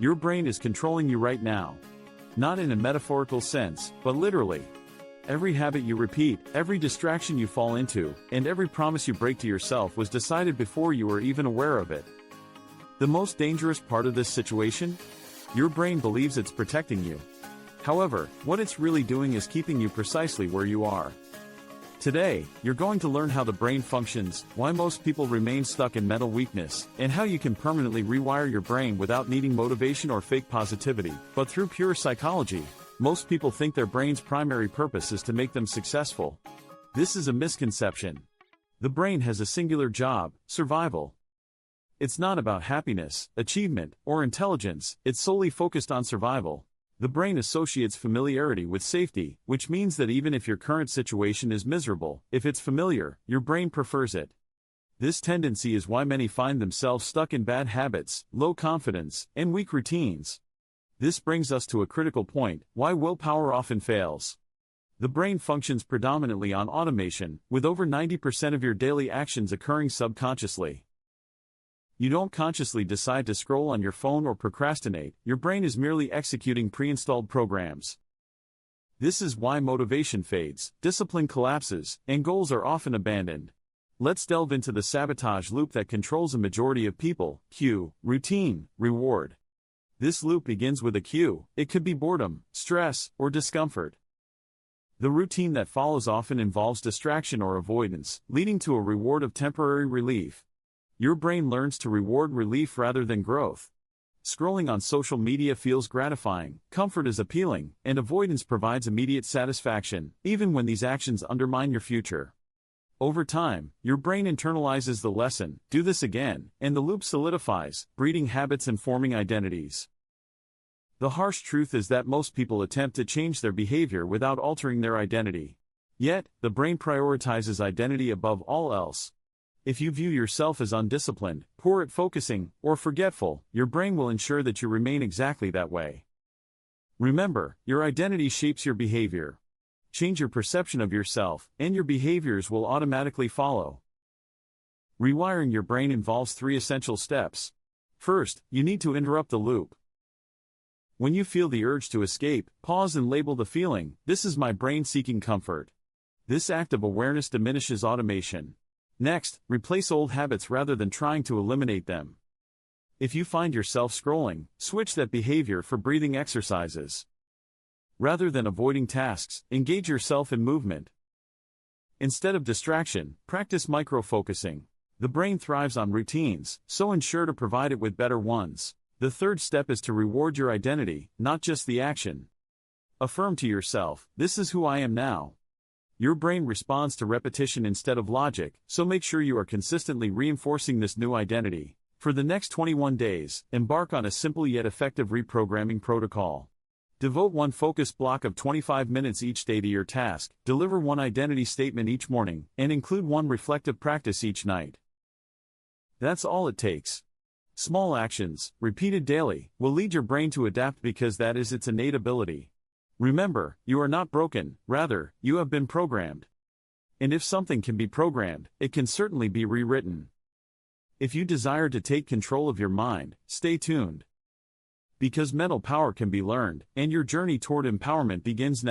Your brain is controlling you right now. Not in a metaphorical sense, but literally. Every habit you repeat, every distraction you fall into, and every promise you break to yourself was decided before you were even aware of it. The most dangerous part of this situation? Your brain believes it's protecting you. However, what it's really doing is keeping you precisely where you are. Today, you're going to learn how the brain functions, why most people remain stuck in mental weakness, and how you can permanently rewire your brain without needing motivation or fake positivity, but through pure psychology. Most people think their brain's primary purpose is to make them successful. This is a misconception. The brain has a singular job: survival. It's not about happiness, achievement, or intelligence, it's solely focused on survival. The brain associates familiarity with safety, which means that even if your current situation is miserable, if it's familiar, your brain prefers it. This tendency is why many find themselves stuck in bad habits, low confidence, and weak routines. This brings us to a critical point: why willpower often fails. The brain functions predominantly on automation, with over 90% of your daily actions occurring subconsciously. You don't consciously decide to scroll on your phone or procrastinate, your brain is merely executing pre-installed programs. This is why motivation fades, discipline collapses, and goals are often abandoned. Let's delve into the sabotage loop that controls a majority of people: cue, routine, reward. This loop begins with a cue. It could be boredom, stress, or discomfort. The routine that follows often involves distraction or avoidance, leading to a reward of temporary relief. Your brain learns to reward relief rather than growth. Scrolling on social media feels gratifying, comfort is appealing, and avoidance provides immediate satisfaction, even when these actions undermine your future. Over time, your brain internalizes the lesson: do this again, and the loop solidifies, breeding habits and forming identities. The harsh truth is that most people attempt to change their behavior without altering their identity. Yet, the brain prioritizes identity above all else. If you view yourself as undisciplined, poor at focusing, or forgetful, your brain will ensure that you remain exactly that way. Remember, your identity shapes your behavior. Change your perception of yourself, and your behaviors will automatically follow. Rewiring your brain involves 3 essential steps. First, you need to interrupt the loop. When you feel the urge to escape, pause and label the feeling: this is my brain seeking comfort. This act of awareness diminishes automation. Next, replace old habits rather than trying to eliminate them. If you find yourself scrolling, switch that behavior for breathing exercises. Rather than avoiding tasks, engage yourself in movement. Instead of distraction, practice micro-focusing. The brain thrives on routines, so ensure to provide it with better ones. The third step is to reward your identity, not just the action. Affirm to yourself: this is who I am now. Your brain responds to repetition instead of logic, so make sure you are consistently reinforcing this new identity. For the next 21 days, embark on a simple yet effective reprogramming protocol. Devote one focused block of 25 minutes each day to your task, deliver one identity statement each morning, and include one reflective practice each night. That's all it takes. Small actions, repeated daily, will lead your brain to adapt because that is its innate ability. Remember, you are not broken, rather, you have been programmed. And if something can be programmed, it can certainly be rewritten. If you desire to take control of your mind, stay tuned. Because mental power can be learned, and your journey toward empowerment begins now.